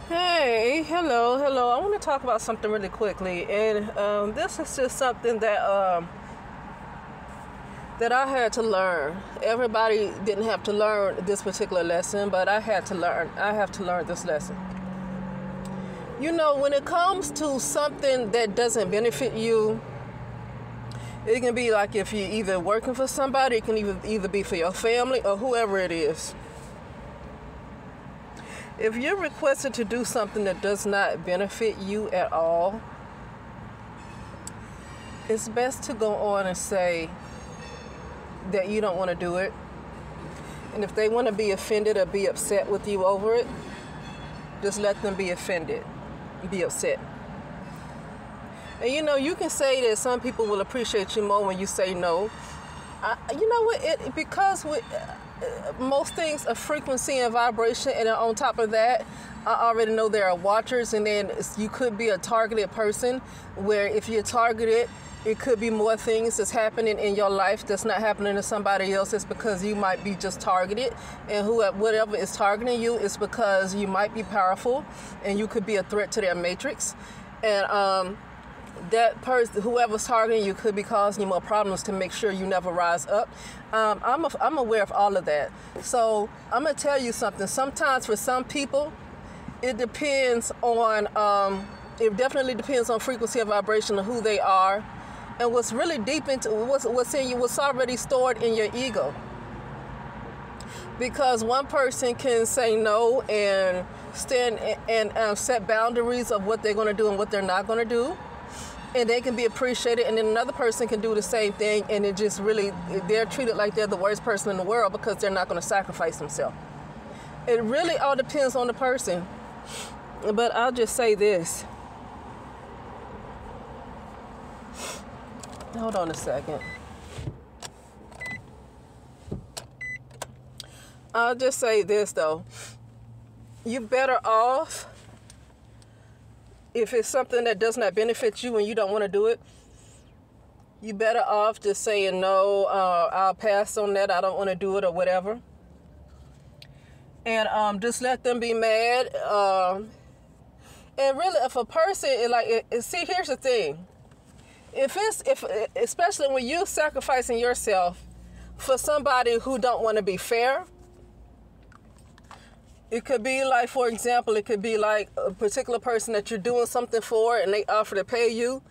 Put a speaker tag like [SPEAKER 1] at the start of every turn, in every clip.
[SPEAKER 1] Hey, hello. I want to talk about something really quickly, and this is just something that I had to learn. Everybody didn't have to learn this particular lesson, but I had to learn. I have to learn this lesson. You know, when it comes to something that doesn't benefit you, it can be like if you're either working for somebody, it can either be for your family or whoever it is. If you're requested to do something that does not benefit you at all, it's best to go on and say that you don't want to do it. And if they want to be offended or be upset with you over it, just let them be offended, be upset. And you know, you can say that some people will appreciate you more when you say no. You know what? Because most things are frequency and vibration, and on top of that, I already know there are watchers, and then you could be a targeted person where if you're targeted, it could be more things that's happening in your life that's not happening to somebody else. It's because you might be just targeted, and whatever is targeting you is because you might be powerful and you could be a threat to their matrix. And that person, whoever's targeting you, could be causing you more problems to make sure you never rise up. I'm aware of all of that. So I'm gonna tell you something. Sometimes for some people, it depends on. It definitely depends on frequency and vibration of who they are, and what's really deep into what's in you, what's already stored in your ego. Because one person can say no and stand and set boundaries of what they're going to do and what they're not going to do. And they can be appreciated, and then another person can do the same thing, and it just really, they're treated like they're the worst person in the world because they're not going to sacrifice themselves. It really all depends on the person. But I'll just say this. Hold on a second. I'll just say this, though. You're better off if it's something that does not benefit you and you don't want to do it. You better off just saying no, I'll pass on that, I don't want to do it or whatever. And just let them be mad. And really, if a person see, here's the thing. If especially when you're sacrificing yourself for somebody who don't want to be fair, it could be like, for example, it could be like a particular person that you're doing something for and they offer to pay you,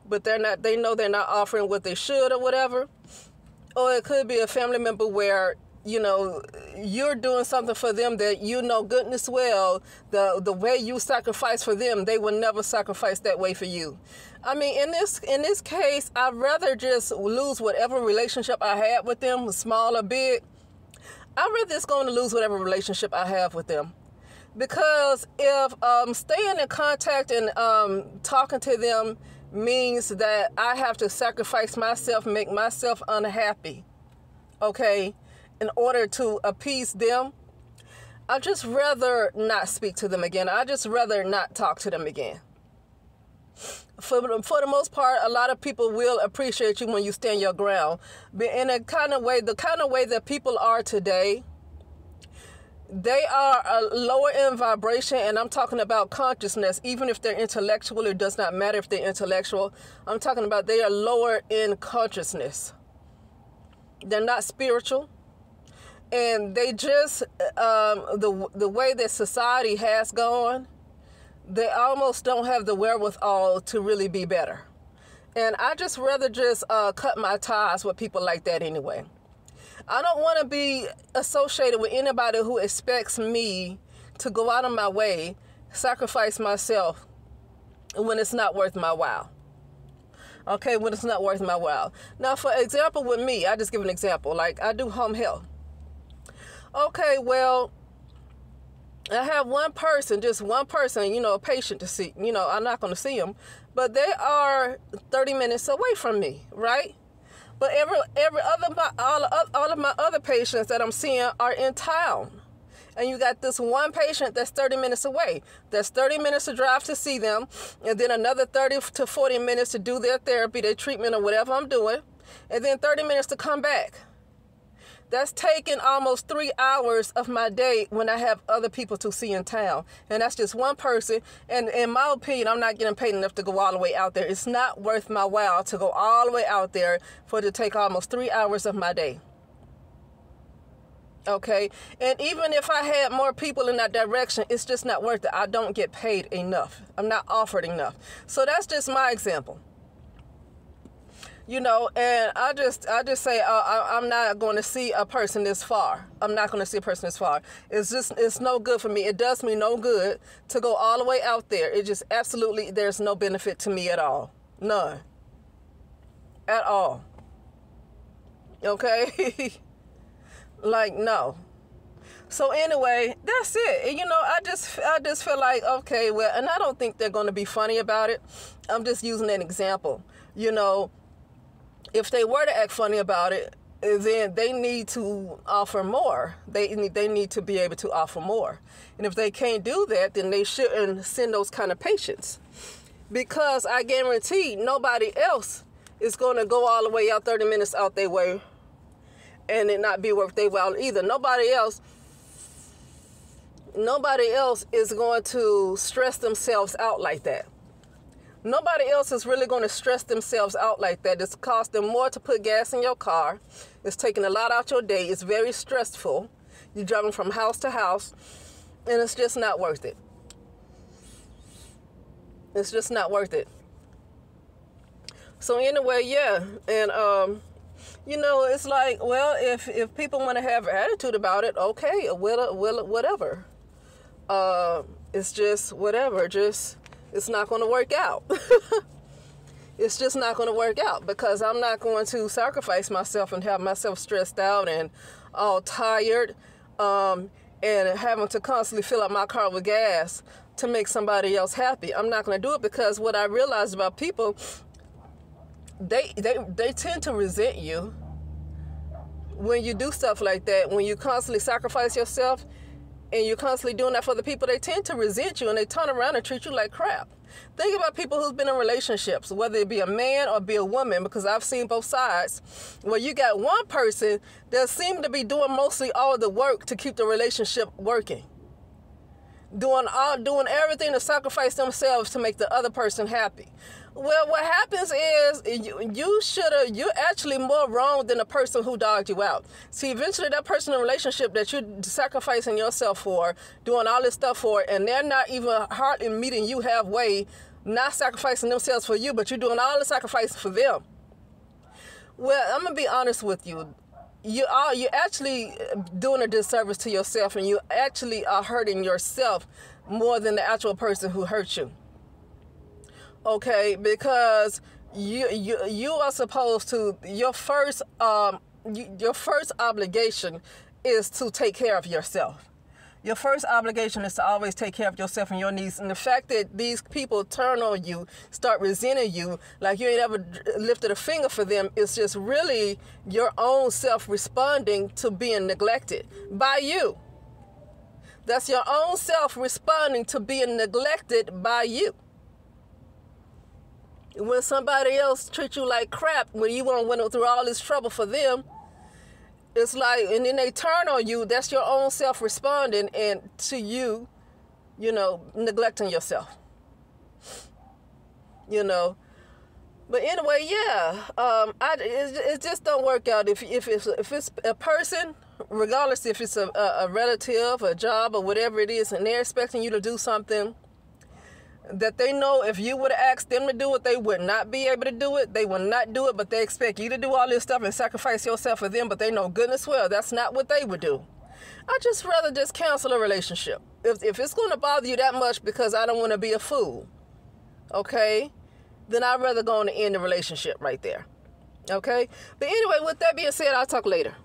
[SPEAKER 1] but they know they're not offering what they should or whatever. Or it could be a family member where, you know, you're doing something for them that you know goodness well, the way you sacrifice for them, they will never sacrifice that way for you. I mean, in this case, I'd rather just lose whatever relationship I had with them, small or big. I'm really just going to lose whatever relationship I have with them. Because if staying in contact and talking to them means that I have to sacrifice myself, make myself unhappy, okay, in order to appease them, I'd just rather not speak to them again. I'd just rather not talk to them again. For the most part, a lot of people will appreciate you when you stand your ground. But in the kind of way that people are today, they are lower in vibration, and I'm talking about consciousness. Even if they're intellectual, it does not matter if they're intellectual. I'm talking about they are lower in consciousness. They're not spiritual. And they just, the way that society has gone, they almost don't have the wherewithal to really be better. And I just rather just cut my ties with people like that anyway. I don't want to be associated with anybody who expects me to go out of my way, sacrifice myself when it's not worth my while. Okay, when it's not worth my while. Now, for example, with me, I just give an example. Like, I do home health. Okay, well, I have just one person, you know, a patient to see. You know, I'm not going to see them, but they are 30 minutes away from me, right? But all of my other patients that I'm seeing are in town. And you got this one patient that's 30 minutes away. That's 30 minutes to drive to see them, and then another 30 to 40 minutes to do their therapy, their treatment, or whatever I'm doing, and then 30 minutes to come back. That's taking almost 3 hours of my day when I have other people to see in town. And that's just one person. And in my opinion, I'm not getting paid enough to go all the way out there. It's not worth my while to go all the way out there for it to take almost 3 hours of my day. Okay? And even if I had more people in that direction, it's just not worth it. I don't get paid enough. I'm not offered enough. So that's just my example. You know, and I just say I'm not going to see a person this far. I'm not going to see a person this far. It's no good for me. It does me no good to go all the way out there. It just absolutely, there's no benefit to me at all. None. At all. Okay? Like, no. So anyway, that's it. And, you know, I just feel like, okay, well, and I don't think they're going to be funny about it. I'm just using an example. You know, if they were to act funny about it, then they need to offer more. They need to be able to offer more. And if they can't do that, then they shouldn't send those kind of patients. Because I guarantee nobody else is going to go all the way out 30 minutes out their way and it not be worth their while either. Nobody else is going to stress themselves out like that. Nobody else is really going to stress themselves out like that. It's cost them more to put gas in your car. It's taking a lot out your day. It's very stressful. You're driving from house to house, and it's just not worth it. It's just not worth it. So anyway, yeah, and you know, it's like, well, if people want to have an attitude about it, okay, whatever. It's just whatever. It's not going to work out. It's just not going to work out because I'm not going to sacrifice myself and have myself stressed out and all tired and having to constantly fill up my car with gas to make somebody else happy. I'm not going to do it because what I realized about people, they tend to resent you when you do stuff like that. When you constantly sacrifice yourself and you're constantly doing that for the people, they tend to resent you and they turn around and treat you like crap. Think about people who's been in relationships, whether it be a man or be a woman, because I've seen both sides, where you got one person that seemed to be doing mostly all the work to keep the relationship working. Doing everything to sacrifice themselves to make the other person happy. Well, what happens is you're actually more wrong than the person who dogged you out. See, eventually that person in a relationship that you're sacrificing yourself for, doing all this stuff for, and they're not even hardly meeting you halfway, not sacrificing themselves for you, but you're doing all the sacrifice for them. Well, I'm going to be honest with you. You're actually doing a disservice to yourself, and you actually are hurting yourself more than the actual person who hurt you. Okay, because you are supposed to, your first obligation is to take care of yourself. Your first obligation is to always take care of yourself and your needs. And the fact that these people turn on you, start resenting you, like you ain't ever lifted a finger for them, is just really your own self responding to being neglected by you. That's your own self responding to being neglected by you. When somebody else treats you like crap, when you went through all this trouble for them, it's like, and then they turn on you, that's your own self responding and to you, neglecting yourself. But anyway, yeah, it just don't work out. If it's a person, regardless if it's a relative, a job, or whatever it is, and they're expecting you to do something that they know if you would have asked them to do it, they would not be able to do it. They will not do it, but they expect you to do all this stuff and sacrifice yourself for them, but they know goodness well that's not what they would do. I'd just rather just cancel a relationship. If it's going to bother you that much because I don't want to be a fool, okay, then I'd rather go on and end the relationship right there, okay? But anyway, with that being said, I'll talk later.